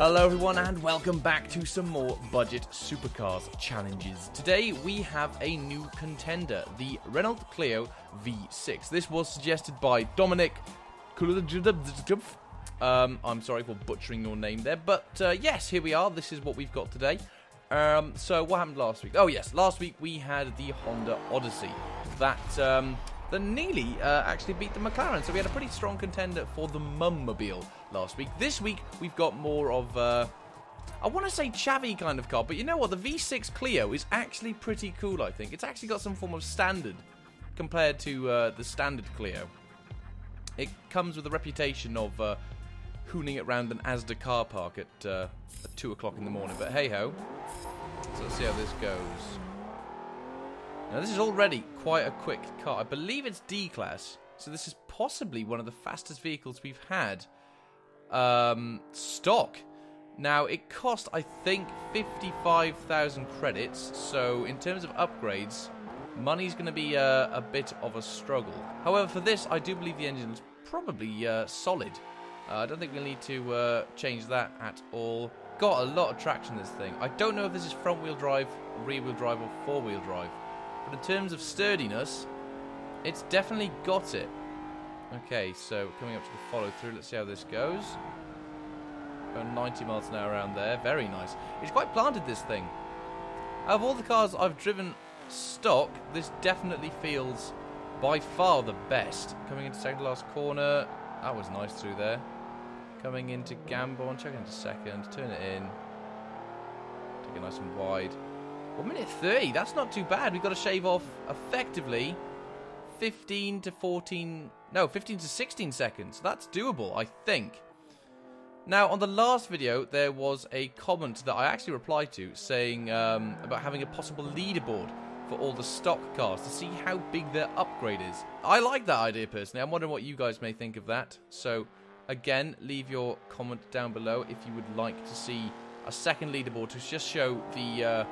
Hello everyone and welcome back to some more budget supercars challenges. Today we have a new contender, the Renault Clio V6. This was suggested by Dominic. I'm sorry for butchering your name there, but yes, here we are. This is what we've got today. So what happened last week? Oh yes, last week we had the Honda Odyssey that nearly actually beat the McLaren. So we had a pretty strong contender for the Mummobile last week. This week we've got more of I want to say chavvy kind of car, but you know what? The V6 Clio is actually pretty cool, I think. It's actually got some form of standard compared to the standard Clio. It comes with a reputation of hooning it around an Asda car park at 2 o'clock in the morning, but hey-ho. So let's see how this goes. Now, this is already quite a quick car. I believe it's D-Class, so this is possibly one of the fastest vehicles we've had stock. Now, it cost, I think, 55,000 credits, so in terms of upgrades, money's going to be a bit of a struggle. However, for this, I do believe the engine is probably solid. I don't think we'll need to change that at all. Got a lot of traction, this thing. I don't know if this is front-wheel drive, rear-wheel drive, or four-wheel drive. But in terms of sturdiness, it's definitely got it. Okay, so coming up to the follow-through, let's see how this goes. About 90 miles an hour around there. Very nice. It's quite planted, this thing. Out of all the cars I've driven stock, this definitely feels by far the best. Coming into second last corner. That was nice through there. Coming into Gambon, check into second, turn it in. Take it nice and wide. 1 minute 30, that's not too bad. We've got to shave off effectively 15 to 16 seconds. That's doable, I think. Now, on the last video, there was a comment that I actually replied to saying about having a possible leaderboard for all the stock cars to see how big their upgrade is. I like that idea personally. I'm wondering what you guys may think of that. So, again, leave your comment down below if you would like to see a second leaderboard to just show the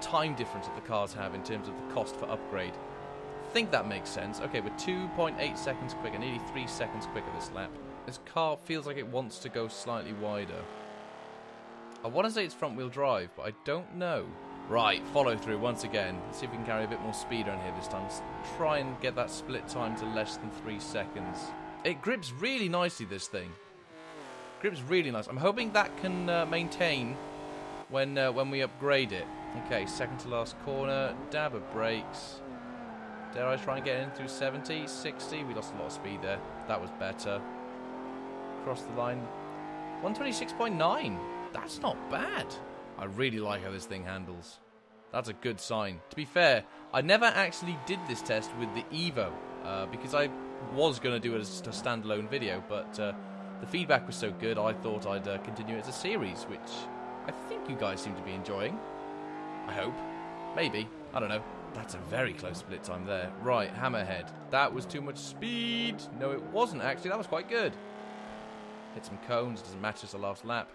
time difference that the cars have in terms of the cost for upgrade. I think that makes sense. Okay, we're 2.8 seconds quicker, nearly 3 seconds quicker this lap. This car feels like it wants to go slightly wider. I want to say it's front-wheel drive, but I don't know. Right, follow through once again. Let's see if we can carry a bit more speed on here this time. Let's try and get that split time to less than 3 seconds. It grips really nicely, this thing. Grips really nice. I'm hoping that can maintain when we upgrade it. Okay, second to last corner. Dab of brakes. Dare I try and get in through 70, 60? We lost a lot of speed there. That was better. Across the line. 126.9. That's not bad. I really like how this thing handles. That's a good sign. To be fair, I never actually did this test with the Evo because I was going to do it as a standalone video, but the feedback was so good I thought I'd continue it as a series, which I think you guys seem to be enjoying. I hope. Maybe. I don't know. That's a very close split time there. Right, hammerhead. That was too much speed. No, it wasn't actually. That was quite good. Hit some cones. Doesn't matter. It's the last lap.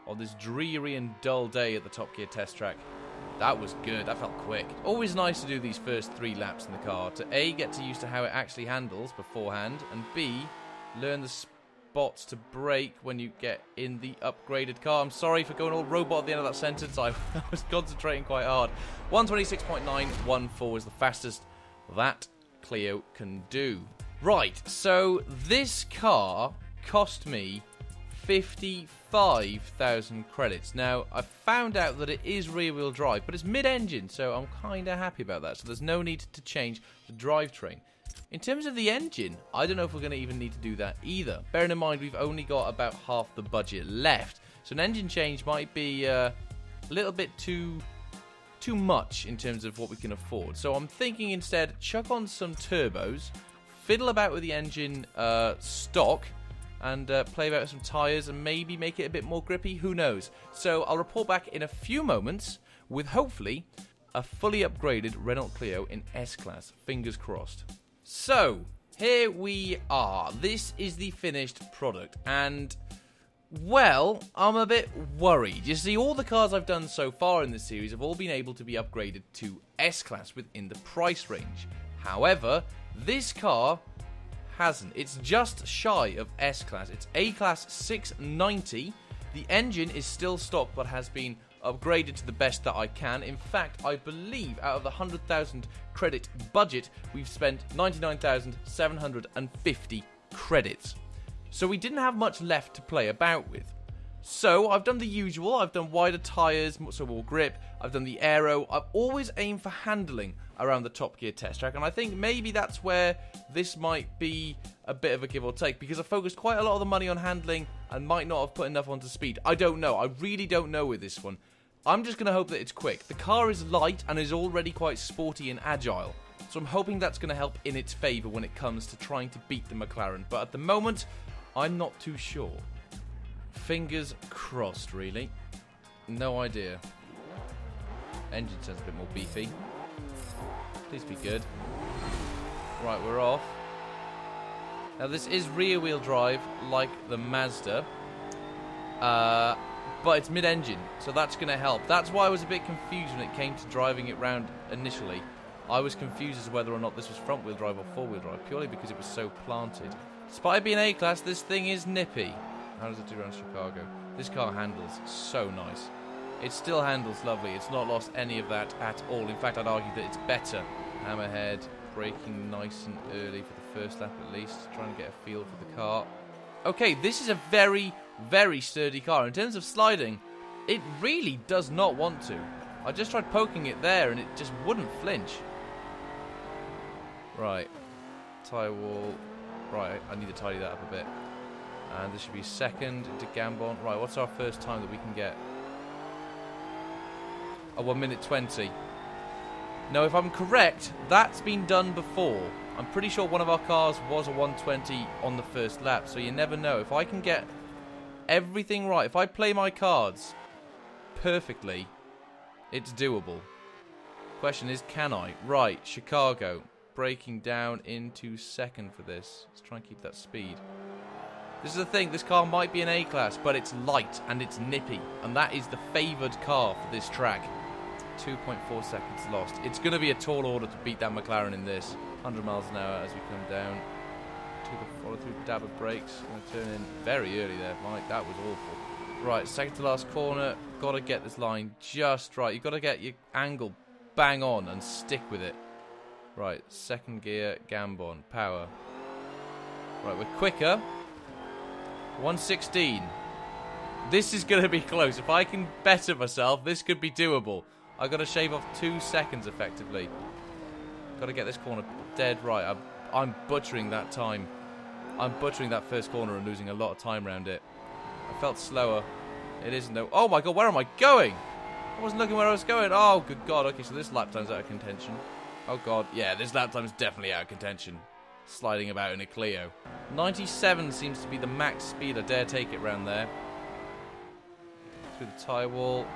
On this dreary and dull day at the Top Gear test track. That was good. That felt quick. Always nice to do these first 3 laps in the car to A, get used to how it actually handles beforehand, and B, learn the spots to brake when you get in the upgraded car. I'm sorry for going all robot at the end of that sentence. I was concentrating quite hard. 126.914 is the fastest that Clio can do. Right, so this car cost me 55,000 credits. Now, I found out that it is rear-wheel drive, but it's mid-engine, so I'm kind of happy about that. So there's no need to change the drivetrain. In terms of the engine, I don't know if we're going to even need to do that either. Bearing in mind, we've only got about half the budget left. So an engine change might be a little bit too much in terms of what we can afford. So I'm thinking instead, chuck on some turbos, fiddle about with the engine stock, and play about with some tyres and maybe make it a bit more grippy. Who knows? So I'll report back in a few moments with hopefully a fully upgraded Renault Clio in S-Class. Fingers crossed. So, here we are. This is the finished product, and, well, I'm a bit worried. You see, all the cars I've done so far in this series have all been able to be upgraded to S-Class within the price range. However, this car hasn't. It's just shy of S-Class. It's A-Class 690, The engine is still stock, but has been upgraded to the best that I can. In fact, I believe out of the 100,000 credit budget, we've spent 99,750 credits. So we didn't have much left to play about with. So I've done the usual. I've done wider tyres, so more grip. I've done the aero. I've always aimed for handling around the Top Gear test track, and I think maybe that's where this might be a bit of a give or take, because I focused quite a lot of the money on handling and might not have put enough onto speed. I don't know. I really don't know with this one. I'm just going to hope that it's quick. The car is light and is already quite sporty and agile, so I'm hoping that's going to help in its favour when it comes to trying to beat the McLaren, but at the moment, I'm not too sure. Fingers crossed, really. No idea. Engine sounds a bit more beefy. Please be good. Right, we're off. Now, this is rear-wheel drive, like the Mazda. But it's mid-engine, so that's going to help. That's why I was a bit confused when it came to driving it round initially. I was confused as to whether or not this was front-wheel drive or four-wheel drive, purely because it was so planted. Despite it being A-Class, this thing is nippy. How does it do around Chicago? This car handles so nice. It still handles lovely. It's not lost any of that at all. In fact, I'd argue that it's better. Hammerhead, braking nice and early for the first lap at least. Trying to get a feel for the car. Okay, this is a very, very sturdy car. In terms of sliding, it really does not want to. I just tried poking it there and it just wouldn't flinch. Right. Tyre wall. Right, I need to tidy that up a bit. And this should be second into Gambon. Right, what's our first time that we can get? A 1 minute 20. Now, if I'm correct, that's been done before. I'm pretty sure one of our cars was a 120 on the first lap, so you never know. If I can get everything right, if I play my cards perfectly, it's doable. Question is, can I? Right, Chicago. Braking down into second for this. Let's try and keep that speed. This is the thing, this car might be an A-Class, but it's light and it's nippy, and that is the favoured car for this track. 2.4 seconds lost. It's going to be a tall order to beat that McLaren in this. 100 miles an hour as we come down to the follow-through dab of brakes. Going to turn in very early there, Mike. That was awful. Right, second to last corner. Got to get this line just right. You've got to get your angle bang on and stick with it. Right, second gear, Gambon, power. Right, we're quicker. 116. This is going to be close. If I can better myself, this could be doable. I've got to shave off 2 seconds effectively. Got to get this corner dead right. I'm butchering that time. I'm butchering that first corner and losing a lot of time around it. I felt slower. It isn't though. Oh my god, where am I going? I wasn't looking where I was going. Oh, good god. Okay, so this lap time's out of contention. Oh god, yeah, this lap time's definitely out of contention. Sliding about in a Clio. 97 seems to be the max speed I dare take it round there. Through the tyre wall.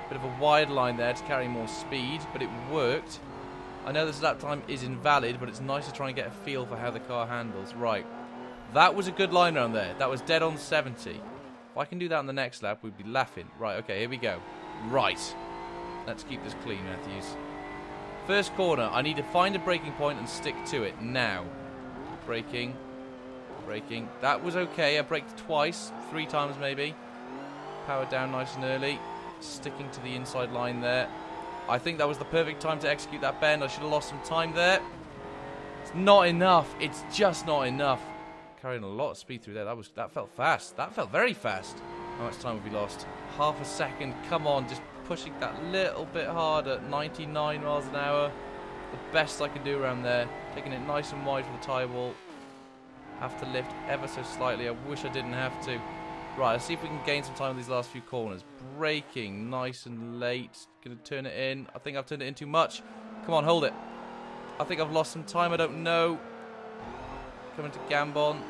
Bit of a wide line there to carry more speed, but it worked. I know this lap time is invalid, but it's nice to try and get a feel for how the car handles. Right. That was a good line round there. That was dead on 70. If I can do that on the next lap, we'd be laughing. Right, okay, here we go. Right. Let's keep this clean, Matthews. First corner, I need to find a braking point and stick to it now. Braking. Braking. That was okay. I braked twice. 3 times maybe. Power down nice and early. Sticking to the inside line there. I think that was the perfect time to execute that bend. I should have lost some time there. It's not enough. It's just not enough. Carrying a lot of speed through there. That felt fast. That felt very fast. How much time have we lost? Half a second. Come on, just pushing that little bit harder. 99 miles an hour. The best I can do around there. Taking it nice and wide for the tyre wall. Have to lift ever so slightly. I wish I didn't have to. Right, let's see if we can gain some time with these last few corners. Braking nice and late. Gonna turn it in. I think I've turned it in too much. Come on, hold it. I think I've lost some time. I don't know. Coming to Gambon.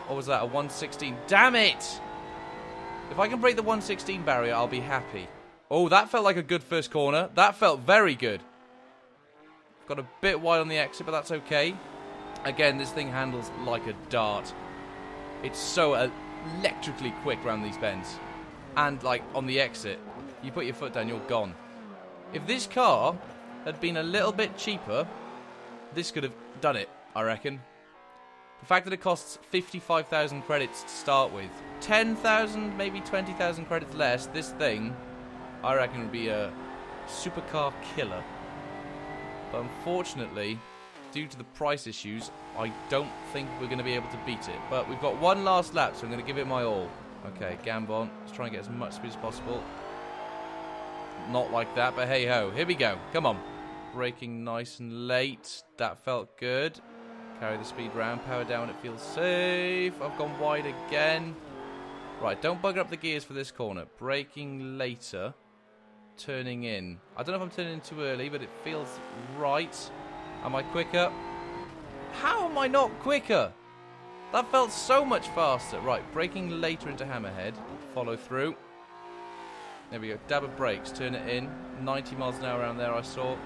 What was that? A 116. Damn it! If I can break the 116 barrier, I'll be happy. Oh, that felt like a good first corner. That felt very good. Got a bit wide on the exit, but that's okay. Again, this thing handles like a dart. It's so electrically quick around these bends. And, like, on the exit, you put your foot down, you're gone. If this car had been a little bit cheaper, this could have done it, I reckon. The fact that it costs 55,000 credits to start with. 10,000, maybe 20,000 credits less, this thing, I reckon, would be a supercar killer. But unfortunately, due to the price issues, I don't think we're going to be able to beat it. But we've got one last lap, so I'm going to give it my all. Okay, Gambon, let's try and get as much speed as possible. Not like that, but hey-ho. Here we go. Come on. Braking nice and late. That felt good. Carry the speed round. Power down. It feels safe. I've gone wide again. Right, don't bugger up the gears for this corner. Braking later. Turning in. I don't know if I'm turning in too early, but it feels right. Am I quicker? How am I not quicker? That felt so much faster. Right, braking later into Hammerhead. Follow through. There we go. Dab of brakes. Turn it in. 90 miles an hour around there, I saw.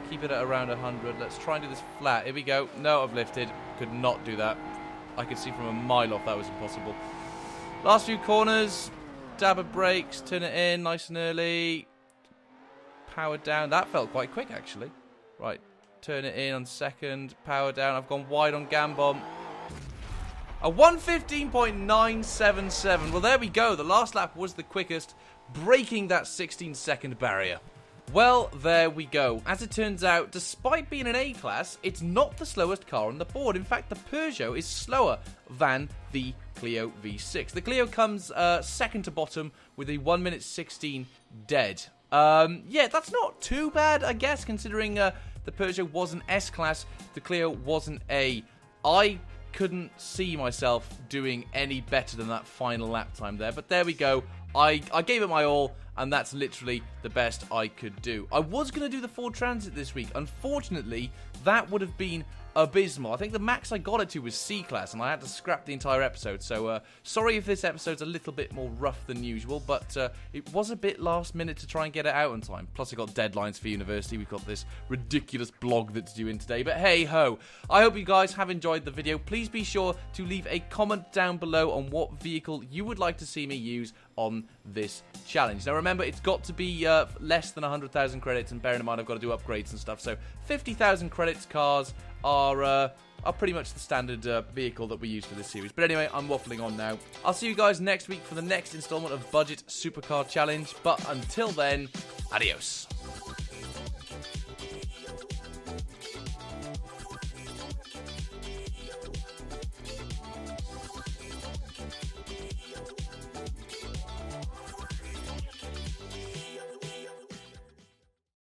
Keep it at around 100. Let's try and do this flat. Here we go. No, I've lifted. Could not do that. I could see from a mile off that was impossible. Last few corners. Dab of brakes. Turn it in. Nice and early. Power down. That felt quite quick, actually. Right. Turn it in on second. Power down. I've gone wide on Gambon. A 1:15.977. Well, there we go. The last lap was the quickest, breaking that 16-second barrier. Well, there we go. As it turns out, despite being an A-class, it's not the slowest car on the board. In fact, the Peugeot is slower than the Clio V6. The Clio comes second to bottom with a 1 minute 16 dead. Yeah, that's not too bad, I guess, considering the Peugeot was an S-class, the Clio wasn't A. I couldn't see myself doing any better than that final lap time there, but there we go. I gave it my all, and that's literally the best I could do. I was going to do the Ford Transit this week. Unfortunately, that would have been abysmal. I think the max I got it to was C-Class, and I had to scrap the entire episode, so sorry if this episode's a little bit more rough than usual, but it was a bit last minute to try and get it out on time. Plus, I got deadlines for university. We've got this ridiculous blog that's due in today, but hey-ho. I hope you guys have enjoyed the video. Please be sure to leave a comment down below on what vehicle you would like to see me use on this challenge. Now remember, it's got to be less than 100,000 credits, and bearing in mind I've got to do upgrades and stuff, so 50,000 credits cars are pretty much the standard vehicle that we use for this series. But anyway, I'm waffling on now. I'll see you guys next week for the next installment of Budget Supercar Challenge, but until then, adios.